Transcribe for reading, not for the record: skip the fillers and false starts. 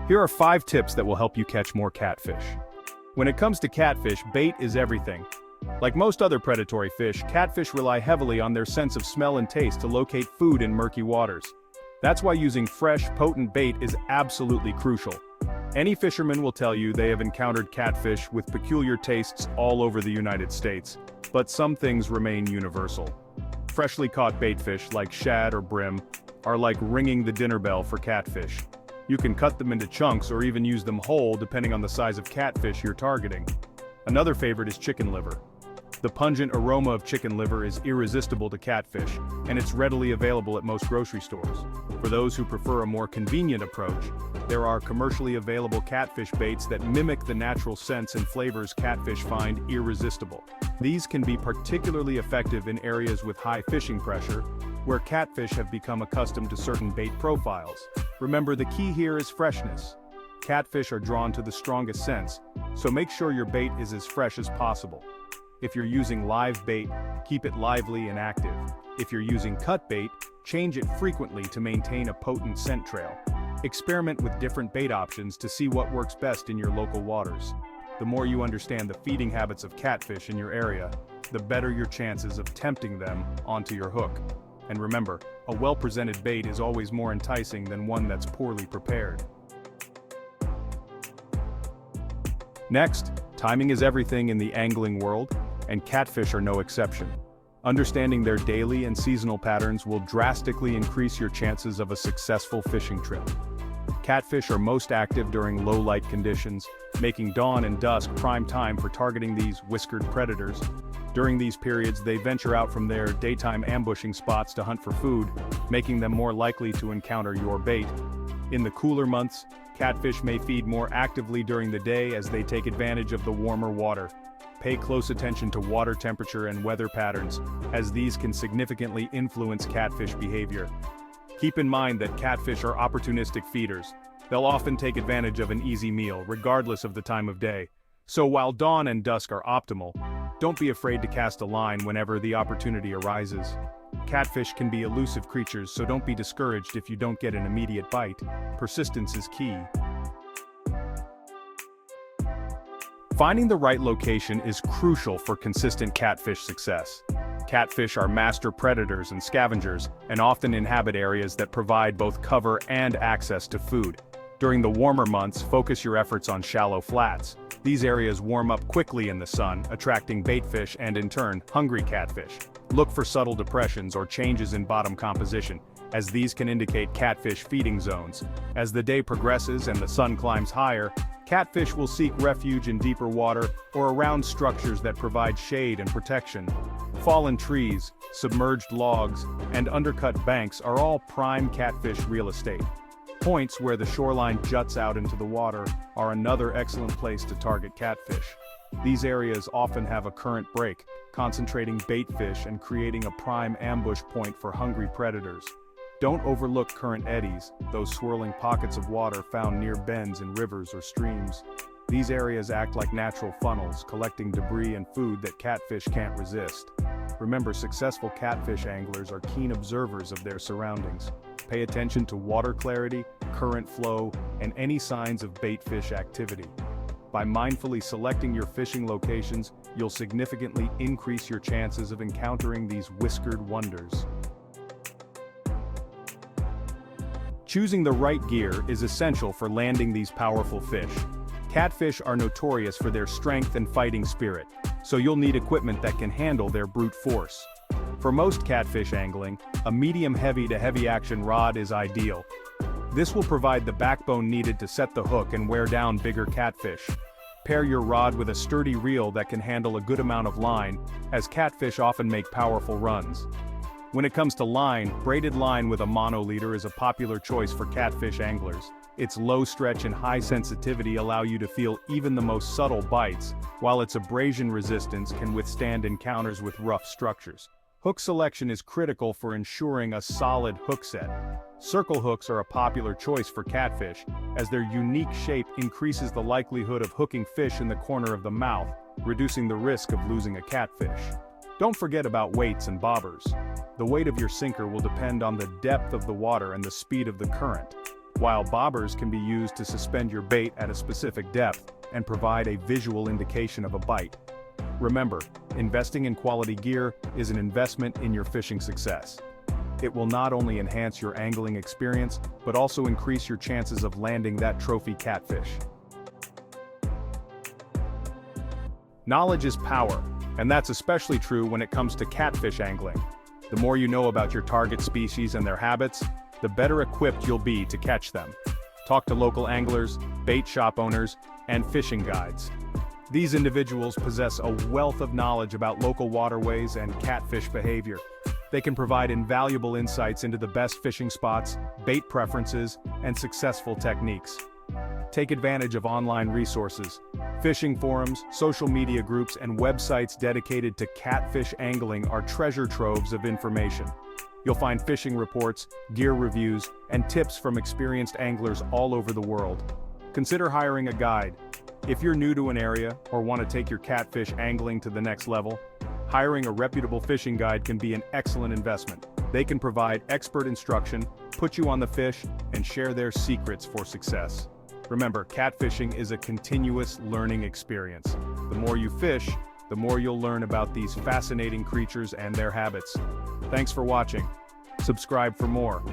Here are 5 tips that will help you catch more catfish. When it comes to catfish, bait is everything. Like most other predatory fish, catfish rely heavily on their sense of smell and taste to locate food in murky waters. That's why using fresh, potent bait is absolutely crucial. Any fisherman will tell you they have encountered catfish with peculiar tastes all over the United States, but some things remain universal. Freshly caught baitfish like shad or brim are like ringing the dinner bell for catfish. You can cut them into chunks or even use them whole depending on the size of catfish you're targeting. Another favorite is chicken liver. The pungent aroma of chicken liver is irresistible to catfish, and it's readily available at most grocery stores. For those who prefer a more convenient approach, there are commercially available catfish baits that mimic the natural scents and flavors catfish find irresistible. These can be particularly effective in areas with high fishing pressure, where catfish have become accustomed to certain bait profiles. Remember, the key here is freshness. Catfish are drawn to the strongest scents, so make sure your bait is as fresh as possible. If you're using live bait, keep it lively and active. If you're using cut bait, change it frequently to maintain a potent scent trail. Experiment with different bait options to see what works best in your local waters. The more you understand the feeding habits of catfish in your area, the better your chances of tempting them onto your hook. And remember, a well-presented bait is always more enticing than one that's poorly prepared. Next, timing is everything in the angling world, and catfish are no exception. Understanding their daily and seasonal patterns will drastically increase your chances of a successful fishing trip. Catfish are most active during low-light conditions, making dawn and dusk prime time for targeting these whiskered predators. During these periods, they venture out from their daytime ambushing spots to hunt for food, making them more likely to encounter your bait. In the cooler months, catfish may feed more actively during the day as they take advantage of the warmer water. Pay close attention to water temperature and weather patterns, as these can significantly influence catfish behavior. Keep in mind that catfish are opportunistic feeders. They'll often take advantage of an easy meal, regardless of the time of day. So while dawn and dusk are optimal, don't be afraid to cast a line whenever the opportunity arises. Catfish can be elusive creatures, so don't be discouraged if you don't get an immediate bite. Persistence is key. Finding the right location is crucial for consistent catfish success. Catfish are master predators and scavengers, and often inhabit areas that provide both cover and access to food. During the warmer months, focus your efforts on shallow flats. These areas warm up quickly in the sun, attracting baitfish and, in turn, hungry catfish. Look for subtle depressions or changes in bottom composition, as these can indicate catfish feeding zones. As the day progresses and the sun climbs higher, catfish will seek refuge in deeper water or around structures that provide shade and protection. Fallen trees, submerged logs, and undercut banks are all prime catfish real estate. Points where the shoreline juts out into the water are another excellent place to target catfish. These areas often have a current break, concentrating baitfish and creating a prime ambush point for hungry predators. Don't overlook current eddies, those swirling pockets of water found near bends in rivers or streams. These areas act like natural funnels, collecting debris and food that catfish can't resist. Remember, successful catfish anglers are keen observers of their surroundings. Pay attention to water clarity, current flow, and any signs of baitfish activity. By mindfully selecting your fishing locations, you'll significantly increase your chances of encountering these whiskered wonders. Choosing the right gear is essential for landing these powerful fish. Catfish are notorious for their strength and fighting spirit, so you'll need equipment that can handle their brute force. For most catfish angling, a medium heavy to heavy action rod is ideal. This will provide the backbone needed to set the hook and wear down bigger catfish. Pair your rod with a sturdy reel that can handle a good amount of line, as catfish often make powerful runs. When it comes to line, braided line with a mono-leader is a popular choice for catfish anglers. Its low stretch and high sensitivity allow you to feel even the most subtle bites, while its abrasion resistance can withstand encounters with rough structures. Hook selection is critical for ensuring a solid hook set. Circle hooks are a popular choice for catfish, as their unique shape increases the likelihood of hooking fish in the corner of the mouth, reducing the risk of losing a catfish. Don't forget about weights and bobbers. The weight of your sinker will depend on the depth of the water and the speed of the current. while bobbers can be used to suspend your bait at a specific depth and provide a visual indication of a bite. Remember, investing in quality gear is an investment in your fishing success. It will not only enhance your angling experience, but also increase your chances of landing that trophy catfish. Knowledge is power, and that's especially true when it comes to catfish angling. The more you know about your target species and their habits, the better equipped you'll be to catch them. Talk to local anglers, bait shop owners, and fishing guides. These individuals possess a wealth of knowledge about local waterways and catfish behavior. They can provide invaluable insights into the best fishing spots, bait preferences, and successful techniques. Take advantage of online resources. Fishing forums, social media groups, and websites dedicated to catfish angling are treasure troves of information. You'll find fishing reports, gear reviews, and tips from experienced anglers all over the world. Consider hiring a guide. If you're new to an area or want to take your catfish angling to the next level, hiring a reputable fishing guide can be an excellent investment. They can provide expert instruction, put you on the fish, and share their secrets for success. Remember, catfishing is a continuous learning experience. The more you fish, the more you'll learn about these fascinating creatures and their habits. Thanks for watching. Subscribe for more.